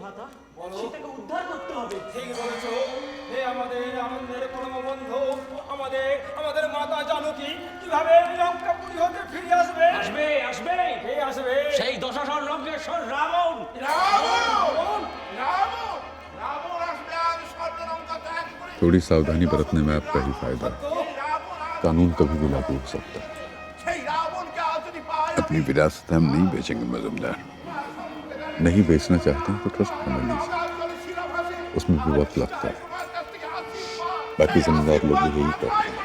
ভ্রাতা, সীতাকে উদ্ধার করতে হবে। ঠিক বলেছো, হে আমাদের আনন্দের পরম বন্ধু, আমাদের আমাদের মাতা জানকী কিভাবে লঙ্কাপুরী হতে ফিরে আসবে? আসবে আসবে, কে আসবে? সেই দশাসর লঙ্কেশ্বর রাবণ। রাবণ! रावण আসবে আর স্বর্ণলঙ্কা ত্যাগ করে। थोड़ी सावधानी बरतने में आपका ही फायदा है। कानून कभी भी लागू हो सकता है। সেই রাবণকে আজ যদি পায় अपनी विरासत हम नहीं बेचेंगे मजमदार। नहीं बेचना चाहते हैं तो ट्रस्ट बना लीजिए, उसमें भी वक्त लगता है। बाकी जमींदार लोग भी यही करते हैं।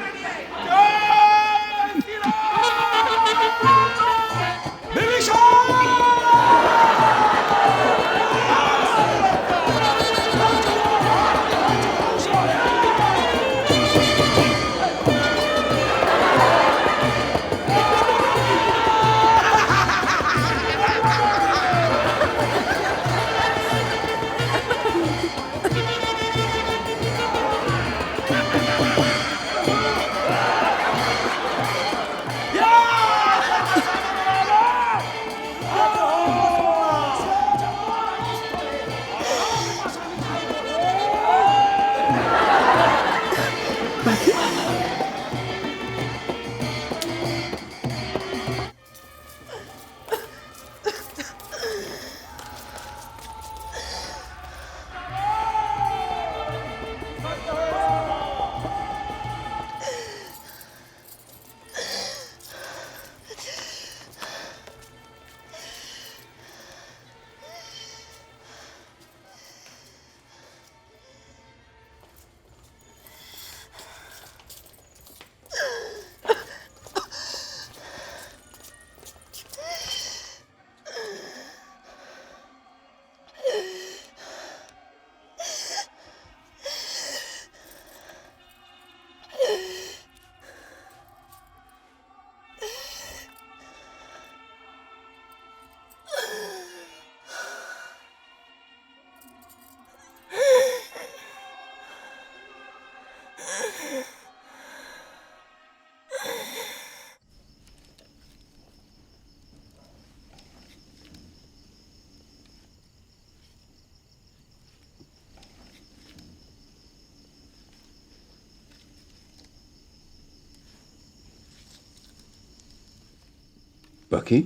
बाकी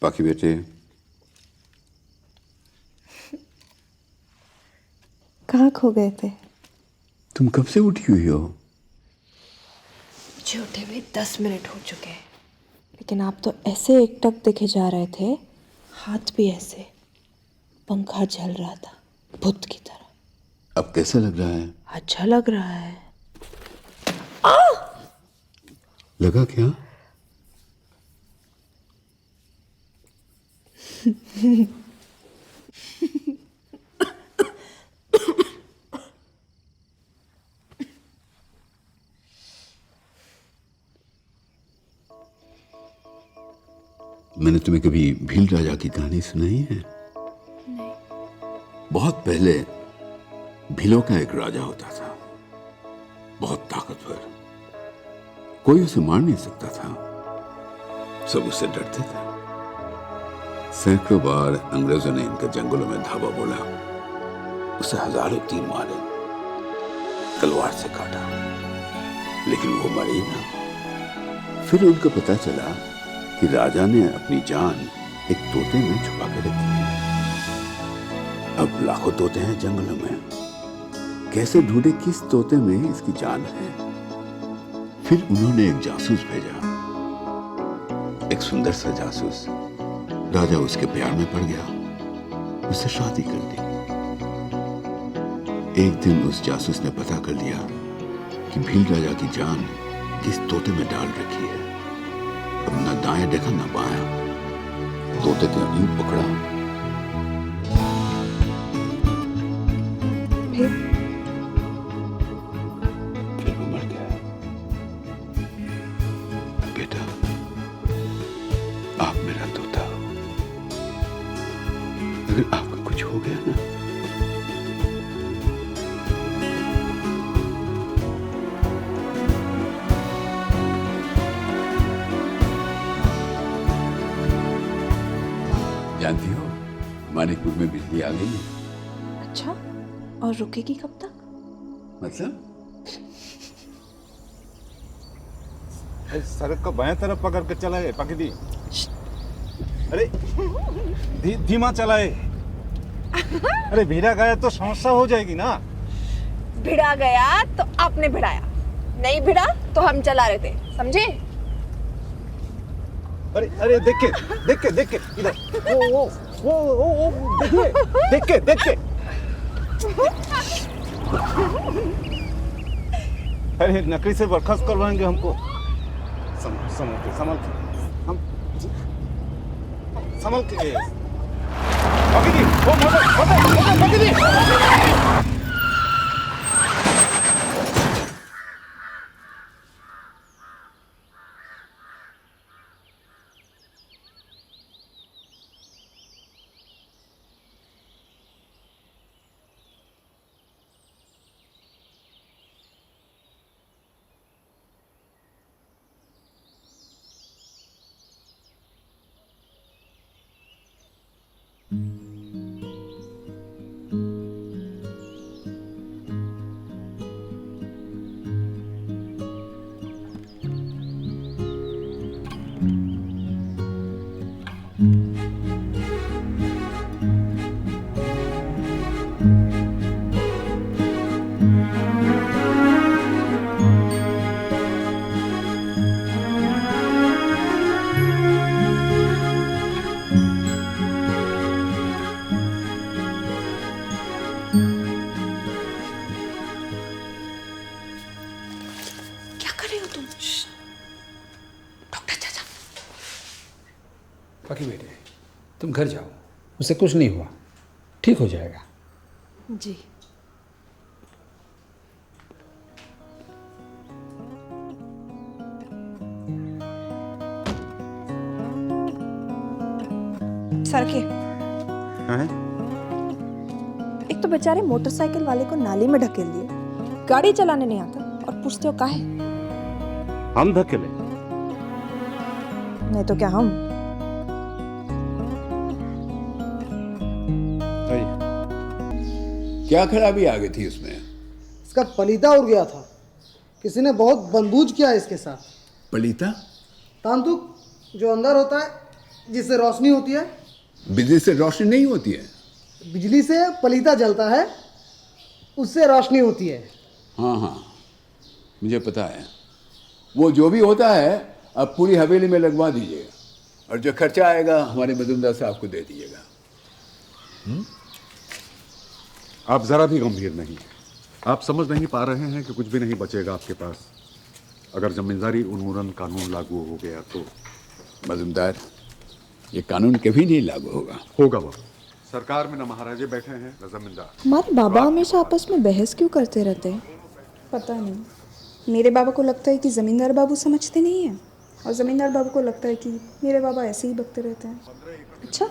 बाकी बेटे, कहाँ खो गए थे? तुम कब से उठी हुई हो? मुझे उठे हुए 10 मिनट हो चुके हैं, लेकिन आप तो ऐसे एकटक दिखे जा रहे थे, हाथ भी ऐसे, पंखा जल रहा था भूत की तरह। अब कैसा लग रहा है? अच्छा लग रहा है। लगा क्या? मैंने तुम्हें कभी भील राजा की कहानी सुनाई है? नहीं। बहुत पहले भीलों का एक राजा होता था, बहुत ताकतवर, कोई उसे मार नहीं सकता था, सब उससे डरते थे। सैकड़ों बार अंग्रेजों ने इनके जंगलों में धावा बोला, उसे हजारों तीर मारे, तलवार से काटा, लेकिन वो मरे ना। फिर उनको पता चला कि राजा ने अपनी जान एक तोते में छुपा के रखी है। अब लाखों तोते हैं जंगलों में, कैसे ढूंढे किस तोते में इसकी जान है। फिर उन्होंने एक जासूस भेजा, एक सुंदर सा जासूस। राजा उसके प्यार में पड़ गया, उससे शादी कर ली। एक दिन उस जासूस ने पता कर लिया कि भील राजा की जान किस तोते में डाल रखी है। अब न दाएं देखा न बायां, तोते को यूं पकड़ा, फिर वो मर गया। बेटा, आप मेरा तोता, अगर आपको कुछ हो गया ना, जानती हो मानिकपुर में बिजली आ गई है। अच्छा, और रुकेगी कब तक? मतलब सड़क को बाएं तरफ पकड़ के चलाए पकड़ी। अरे धीमा चलाए। अरे भिड़ा गया तो समस्या हो जाएगी ना। भिड़ा गया तो आपने भिड़ाया, नहीं भिड़ा तो हम चला रहे थे, समझे? अरे अरे देख के इधर। ओ देखिए देख के। अरे नकली से बर्खास्त करवाएंगे हमको। संभल के पकड़ी। ओ मोटर पकड़ी। क्या कर रहे हो तुम? डॉक्टर चाचा। बाकी बेटे, तुम घर जाओ, उसे कुछ नहीं हुआ, ठीक हो जाएगा। जी। सरके। एक तो बेचारे मोटरसाइकिल वाले को नाली में ढकेल दिए, गाड़ी चलाने नहीं आता और पूछते हो काहे? हम धकेले? नहीं तो क्या हम? क्या खराबी आ गई थी उसमें? इसका पलीता उड़ गया था। किसी ने बहुत बनबूझ किया इसके साथ। पलीता? तांतुक जो अंदर होता है, जिससे रोशनी होती है। बिजली से रोशनी नहीं होती है। बिजली से पलीता जलता है, उससे रोशनी होती है। हाँ, मुझे पता है। वो जो भी होता है अब पूरी हवेली में लगवा दीजिएगा और जो खर्चा आएगा हमारे मजुमदार साहब को दे दीजिएगा। आप जरा भी गंभीर नहीं। आप समझ नहीं पा रहे हैं कि कुछ भी नहीं बचेगा आपके पास अगर जमींदारी उन्मूलन कानून लागू हो गया तो। मजुमदार, ये कानून कभी नहीं लागू होगा। वो सरकार में न महाराजे बैठे हैं न जमींदार। हमारे बाबा हमेशा आपस में बहस क्यों करते रहते हैं? पता नहीं, मेरे बाबा को लगता है कि ज़मींदार बाबू समझते नहीं हैं और ज़मींदार बाबू को लगता है कि मेरे बाबा ऐसे ही बकते रहते हैं। अच्छा,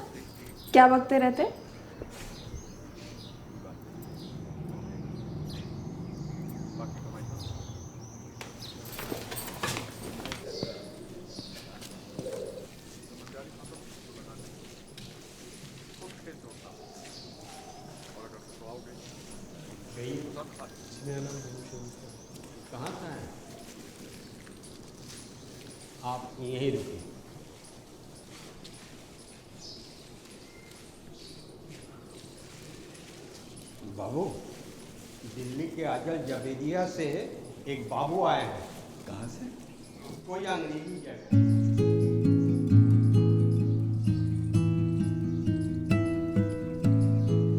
क्या बकते रहते हैं? कहाँ का है? आप यहीं रुकिए। बाबू, दिल्ली के आजल जबेदिया से एक बाबू आए हैं। कहाँ से? कोई अंग्रेजी जगह।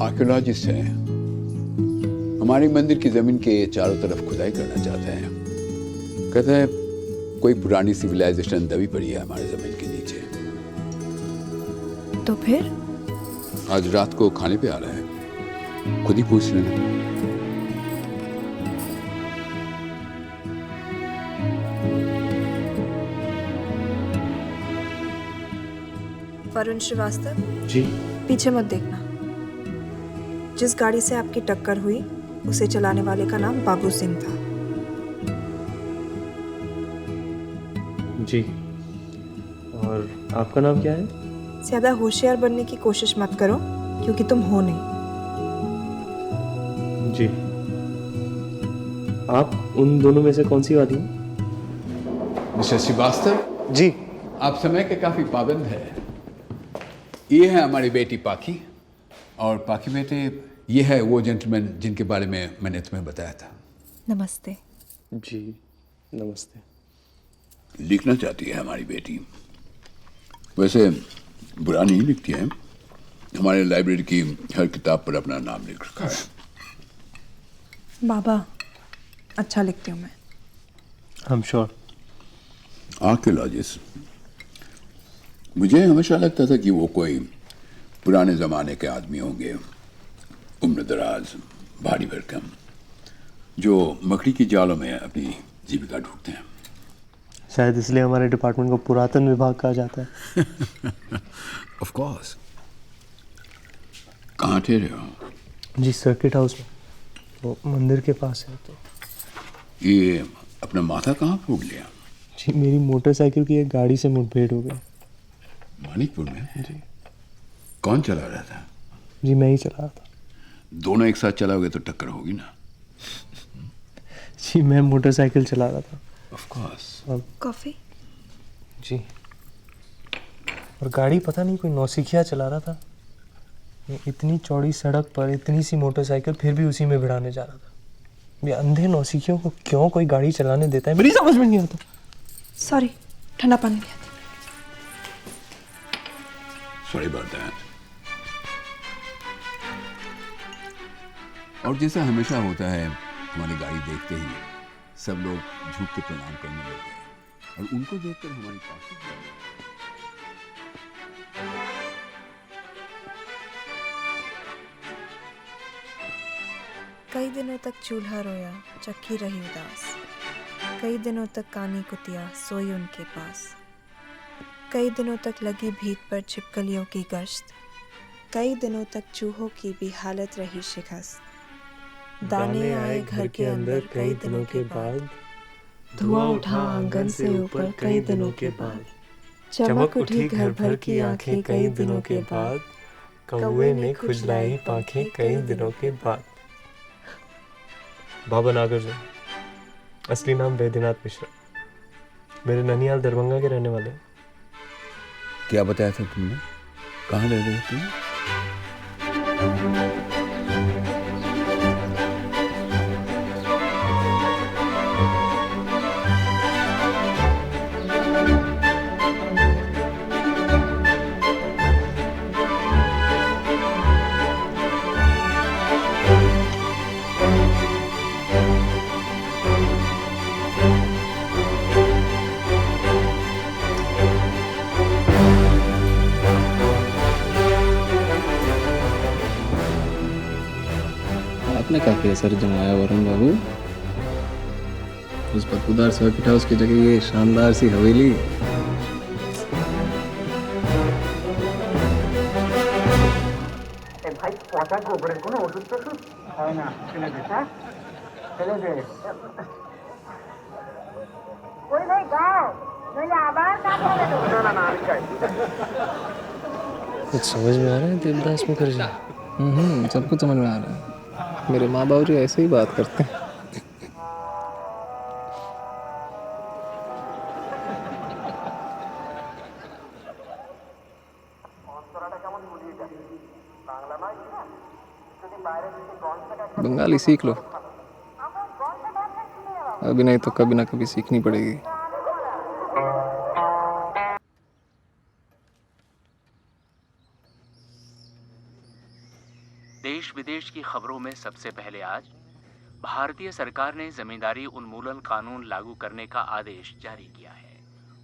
आर्कियोलॉजिस्ट हैं। हमारी मंदिर की जमीन के चारों तरफ खुदाई करना चाहते हैं। कहते हैं कोई पुरानी सिविलाइजेशन दबी पड़ी है हमारी जमीन के नीचे। तो फिर? आज रात को खाने पे आ रहा है, खुद ही पूछ लेना। वरुण श्रीवास्तव जी। पीछे मत देखना। जिस गाड़ी से आपकी टक्कर हुई उसे चलाने वाले का नाम बाबू सिंह था। जी। और आपका नाम क्या है? ज्यादा होशियार बनने की कोशिश मत करो, क्योंकि तुम हो नहीं। जी। आप उन दोनों में से कौन सी वाली हैं? मिस्टर श्रीवास्तव जी। आप समय के काफी पाबंद है। ये है हमारी बेटी पाखी, और पाखी बेटे ये है वो जेंटलमैन जिनके बारे में मैंने तुम्हें बताया था। नमस्ते। जी नमस्ते। लिखना चाहती है हमारी बेटी। वैसे बुरा नहीं लिखती है, हमारे लाइब्रेरी की हर किताब पर अपना नाम लिख रखा है। बाबा, अच्छा लिखती हूँ मैं। I'm sure। आर्कियोलॉजिस्ट, मुझे हमेशा लगता था कि वो कोई पुराने जमाने के आदमी होंगे, उम्र दराज, भारी भरकम, जो मकड़ी की जालों में अपनी जीविका ढूंढते हैं। शायद इसलिए हमारे डिपार्टमेंट को पुरातन विभाग कहा जाता है। Of course. कहाँ ठहरे हो? जी सर्किट हाउस में, वो मंदिर के पास है। तो ये अपना माथा कहाँ फूट लिया? जी मेरी मोटरसाइकिल की एक गाड़ी से मुठभेड़ हो गई। मानिकपुर में? जी। कौन चला रहा था? जी मैं ही चला रहा था। दोनों एक साथ चलाओगे तो टक्कर होगी ना। जी मैं मोटरसाइकिल चला रहा था। Of course. कॉफी? जी। और गाड़ी पता नहीं कोई नौसिखिया चला रहा था। मैं इतनी चौड़ी सड़क पर इतनी सी मोटरसाइकिल, फिर भी उसी में भिड़ाने जा रहा था। ये अंधे नौसिखियों को क्यों कोई गाड़ी चलाने देता है, मेरी समझ में नहीं आता। सॉरी, ठंडा पानी लिया था। Sorry about that. और जैसा हमेशा होता है, हमारी गाड़ी देखते ही सब लोग झुक के प्रणाम करने लगे, और उनको देखकर हमारी पास कई दिनों तक चूल्हा रोया, चक्की रही उदास। कई दिनों तक कानी कुतिया सोई उनके पास। कई दिनों तक लगी भीत पर छिपकलियों की गश्त। कई दिनों तक चूहों की भी हालत रही शिकस्त। दाने आए घर के अंदर कई दिनों के बाद। धुआं उठा आंगन से ऊपर कई दिनों के बाद। चमक उठी घर भर की आंखें कई दिनों के बाद। कौवे ने खुजलाई पांखें कई दिनों के बाद। बाबा नागार्जुन, असली नाम वैद्यनाथ मिश्रा, मेरे ननिहाल दरभंगा के रहने वाले हैं। क्या बताया था तुमने? कहाँ रह रहे थे? आपने काफी असर जमाया वरुण बाबू। उस बदबूदार सर्किट हाउस की जगह ये शानदार सी हवेली। ভাই পচা গোবরের কোনো ওষুধ টষুধ হয় না, ফেলে দে। হ্যাঁ ফেলে দে। ওই ভাই গাও, নইলে আবার কাজ হবে। না না না আমি চাই। कुछ समझ में आ रहा है देवदास मुखर्जी? सब कुछ समझ में आ रहा है। मेरे माँ बाबू जी ऐसे ही बात करते हैं। बंगाली सीख लो, अभी नहीं तो कभी ना कभी सीखनी पड़ेगी। देश विदेश की खबरों में सबसे पहले आज भारतीय सरकार ने जमींदारी उन्मूलन कानून लागू करने का आदेश जारी किया है।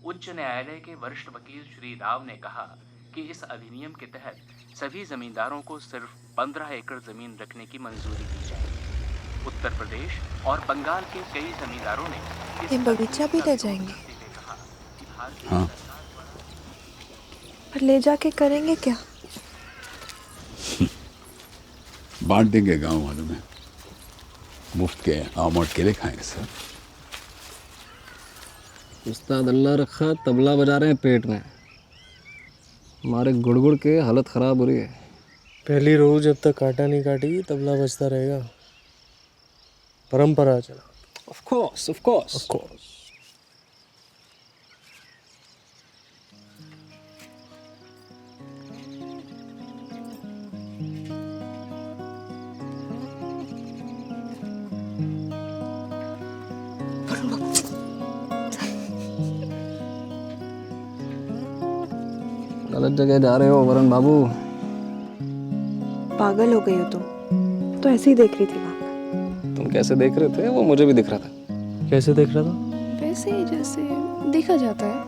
उच्च न्यायालय के वरिष्ठ वकील श्री राव ने कहा कि इस अधिनियम के तहत सभी जमींदारों को सिर्फ 15 एकड़ जमीन रखने की मंजूरी दी जाएगी। उत्तर प्रदेश और बंगाल के कई जमींदारों ने ये बगीचा भी ले जाएंगे? हाँ। पर ले जाके करेंगे क्या? बांट देंगे गांव वालों में, मुफ्त के आम और केले खाएंगे सर। उस्ताद अल्लाह रखा तबला बजा रहे हैं पेट में, हमारे गुड़ गुड़ के हालत ख़राब हो रही है। पहली रोज जब तक कांटा नहीं काटेगी तबला बजता रहेगा। परंपरा चला। Of course, of course, of course. गलत जगह जा रहे हो वरुण बाबू। पागल हो गई हो तुम तो ऐसे ही देख रही थी वहां। तुम कैसे देख रहे थे वो मुझे भी दिख रहा था। कैसे देख रहा था? वैसे ही जैसे देखा जाता है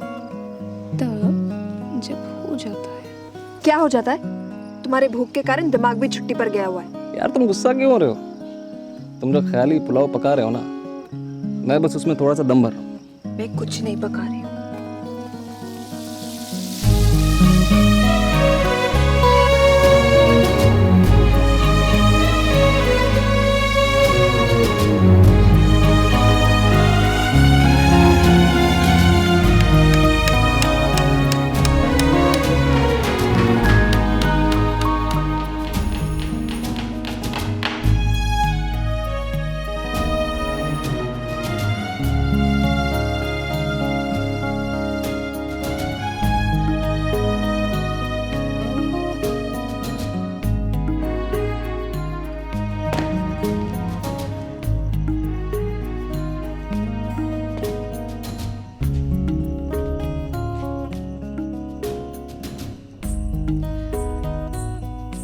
तब जब हो जाता है। क्या हो जाता है? तुम्हारे भूख के कारण दिमाग भी छुट्टी पर गया हुआ है। यार तुम गुस्सा क्यों हो रहे हो? तुम जो ख्याली पुलाव पका रहे हो ना, मैं बस उसमें थोड़ा सा दम भर रहा हूं। मैं कुछ नहीं पका रही हूँ।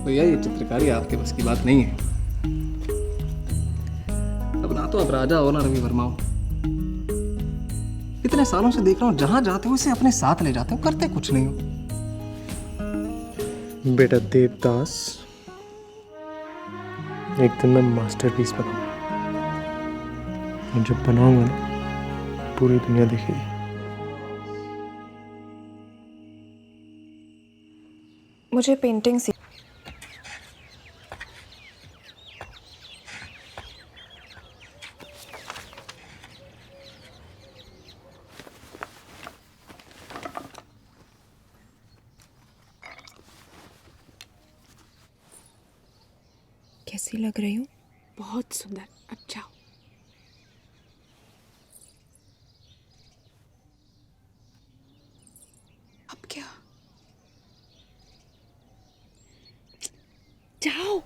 भैया ये चित्रकारी आपके बस की बात नहीं है। अब ना तो आप राजा हो ना रवि वर्मा हो। इतने सालों से देख रहा हूँ जहां जाते हो इसे अपने साथ ले जाते हो, करते कुछ नहीं हो। बेटा देवदास, एक दिन मैं मास्टरपीस बनाऊंगा। और जब बनाऊंगा ना पूरी दुनिया देखेगी। मुझे पेंटिंग सीख। कैसी लग रही हूँ? बहुत सुंदर। अच्छा अब क्या? जाओ।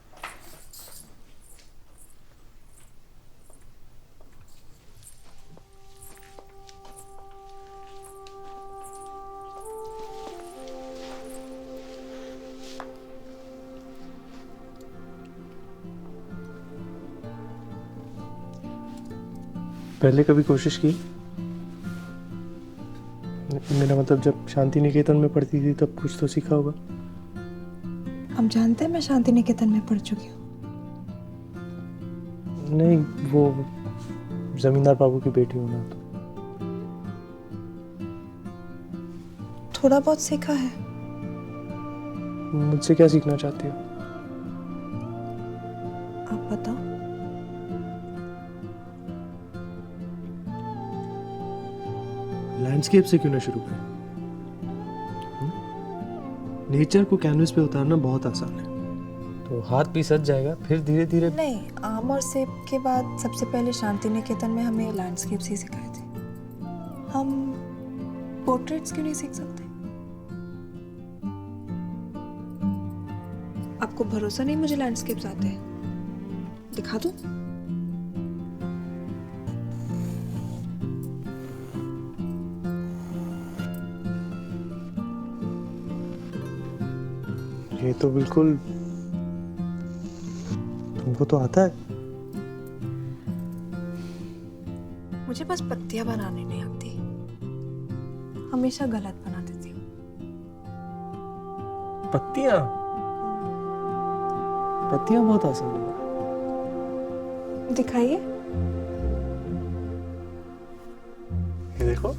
पहले कभी कोशिश की? मेरा मतलब जब शांति निकेतन में पढ़ती थी तब कुछ तो सीखा होगा। हम जानते हैं मैं शांति निकेतन में पढ़ चुकी हूँ। नहीं, वो जमींदार बाबू की बेटी हूँ ना, तो थोड़ा बहुत सीखा है। मुझसे क्या सीखना चाहती हो? आप बताओ। लैंडस्केप से क्यों ना शुरू करें? नेचर को कैनवस पे उतारना बहुत आसान है, तो हाथ भी सज जाएगा, फिर धीरे धीरे। नहीं, आम और सेब के बाद सबसे पहले शांति निकेतन में हमें लैंडस्केप्स ही सिखाए थे। हम पोर्ट्रेट्स क्यों नहीं सीख सकते? आपको भरोसा नहीं मुझे लैंडस्केप्स आते हैं? दिखा दूं? ये तो बिल्कुल तुमको तो आता है। मुझे बस पत्तियां बनाने नहीं आती, हमेशा गलत बना देती हूँ। पत्तियां? पत्तियां बहुत आसान है। दिखाइए। ये देखो।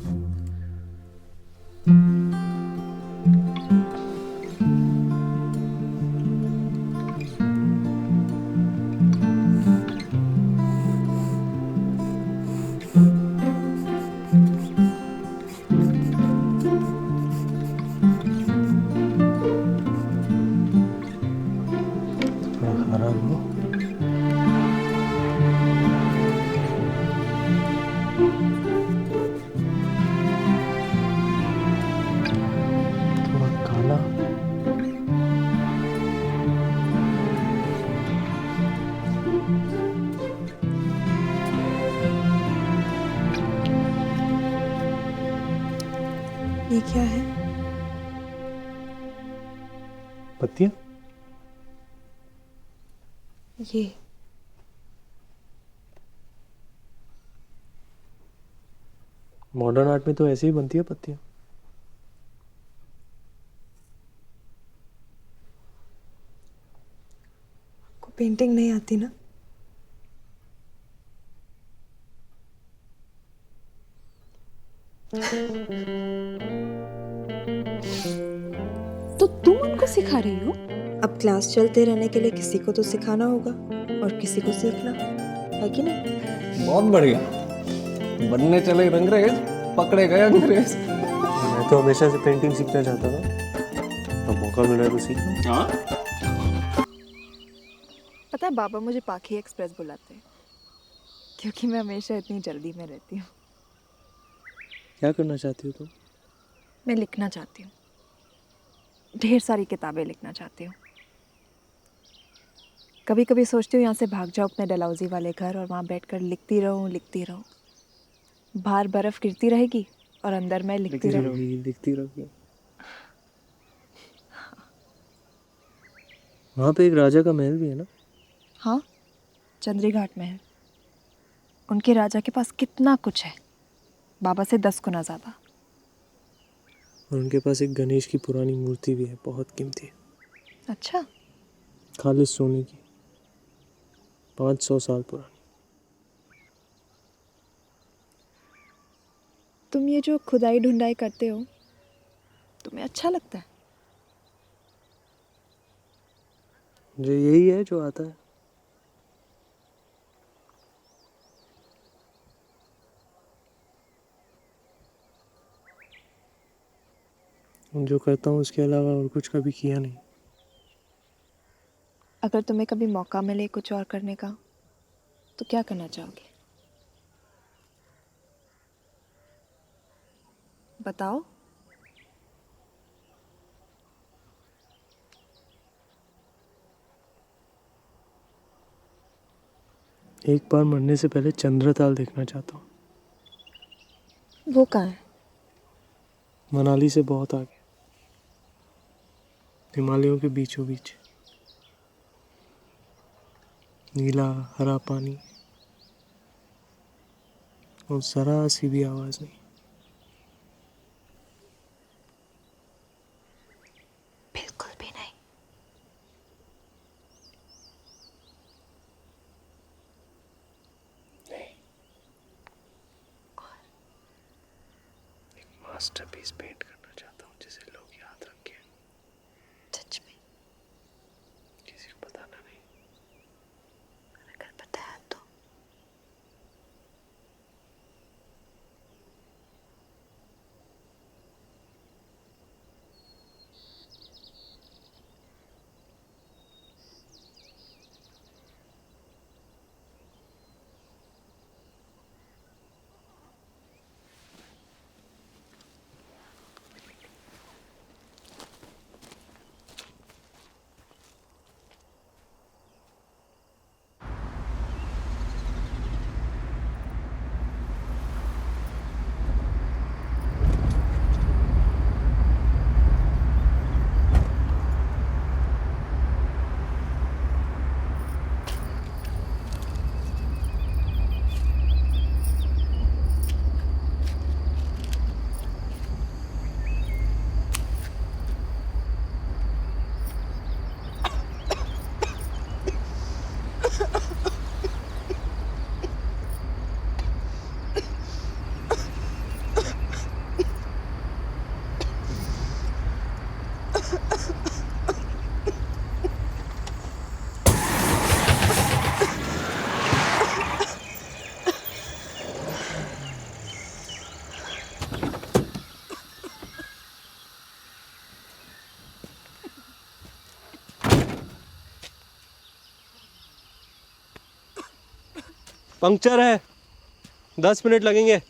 ये क्या है? पत्तियां? ये मॉडर्न आर्ट में तो ऐसे ही बनती है पत्तियां। को पेंटिंग नहीं आती ना? तो तुम उनको सिखा रही हो? अब क्लास चलते रहने के लिए किसी को तो सिखाना होगा और किसी को सीखना है कि नहीं? बहुत बढ़िया। बनने चले रंगरेज, पकड़े गए अंग्रेज। मैं तो हमेशा से पेंटिंग सीखना चाहता था, अब मौका मिला है तो सीख लूं। हाँ? पता है बाबा मुझे पाखी एक्सप्रेस बुलाते हैं क्योंकि मैं हमेशा इतनी जल्दी में रहती हूँ। क्या करना चाहती हो तुम? मैं लिखना चाहती हूँ, ढेर सारी किताबें लिखना चाहती हूँ। कभी कभी सोचती हूँ यहाँ से भाग जाऊँ अपने डलहौजी वाले घर और वहाँ बैठकर लिखती रहूँ। बाहर बर्फ गिरती रहेगी और अंदर मैं लिखती रहूँगी। वहाँ पे एक राजा का महल भी है ना? हाँ, चंद्री घाट महल। उनके राजा के पास कितना कुछ है, बाबा से 10 गुना ज़्यादा। और उनके पास एक गणेश की पुरानी मूर्ति भी है, बहुत कीमती है। अच्छा, खालिस सोने की, 500 साल पुरानी। तुम ये जो खुदाई ढूंढाई करते हो, तुम्हें अच्छा लगता है? मुझे यही है जो आता है। जो करता हूँ उसके अलावा और कुछ कभी किया नहीं। अगर तुम्हें कभी मौका मिले कुछ और करने का, तो क्या करना चाहोगे? बताओ। एक बार मरने से पहले चंद्रताल देखना चाहता हूँ। वो कहाँ है? मनाली से बहुत आगे, हिमालयों के बीचों बीच। नीला हरा पानी और जरा सी भी आवाज नहीं। बिल्कुल भी नहीं। एक मास्टरपीस पेंट करना चाहता हूँ जिसे लोग याद रखें। सच में? किसी को बताना नहीं। अगर बताया तो? पंक्चर है, 10 मिनट लगेंगे।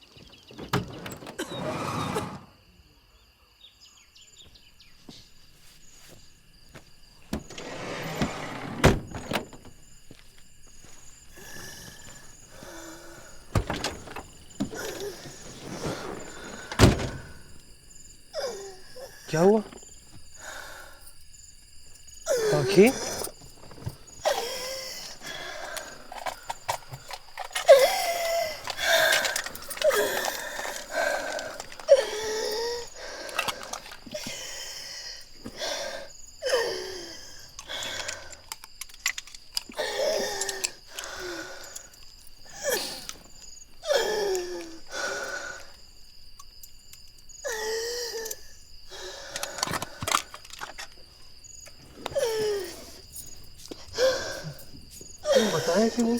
क्या हुआ? आँखें? बताया कि नहीं?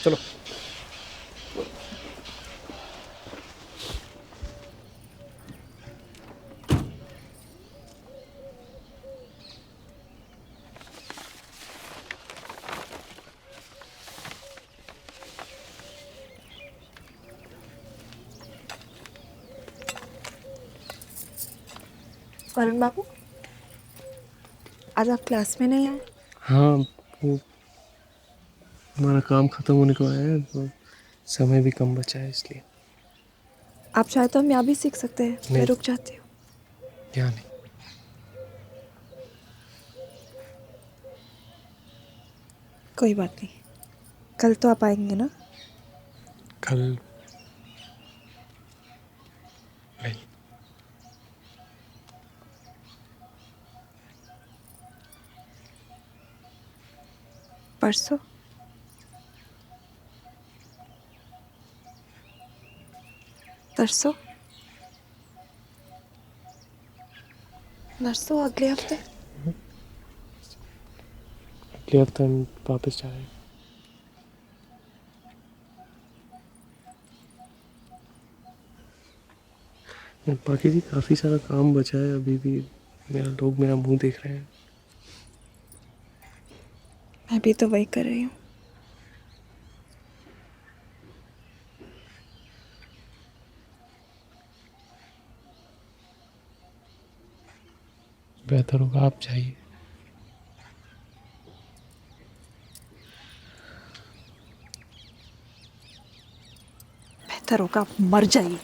चलो। वरुण बाबू, आज आप क्लास में नहीं आए? हाँ, वो हमारा काम खत्म होने को आया है तो समय भी कम बचा है इसलिए। आप चाहे तो हम यहाँ भी सीख सकते हैं। मैं रुक जाती हूँ। यहाँ नहीं। कोई बात नहीं, कल तो आप आएंगे ना? कल नहीं। परसों? तरसों? नरसों? अगले हफ्ते? अगले हफ्ते हम वापस जा रहे हैं। बाकी जी काफ़ी सारा काम बचा है अभी भी। लोग मेरा मुंह देख रहे हैं। मैं भी तो वही कर रही हूँ। बेहतर होगा आप जाइए। बेहतर होगा आप मर जाइए।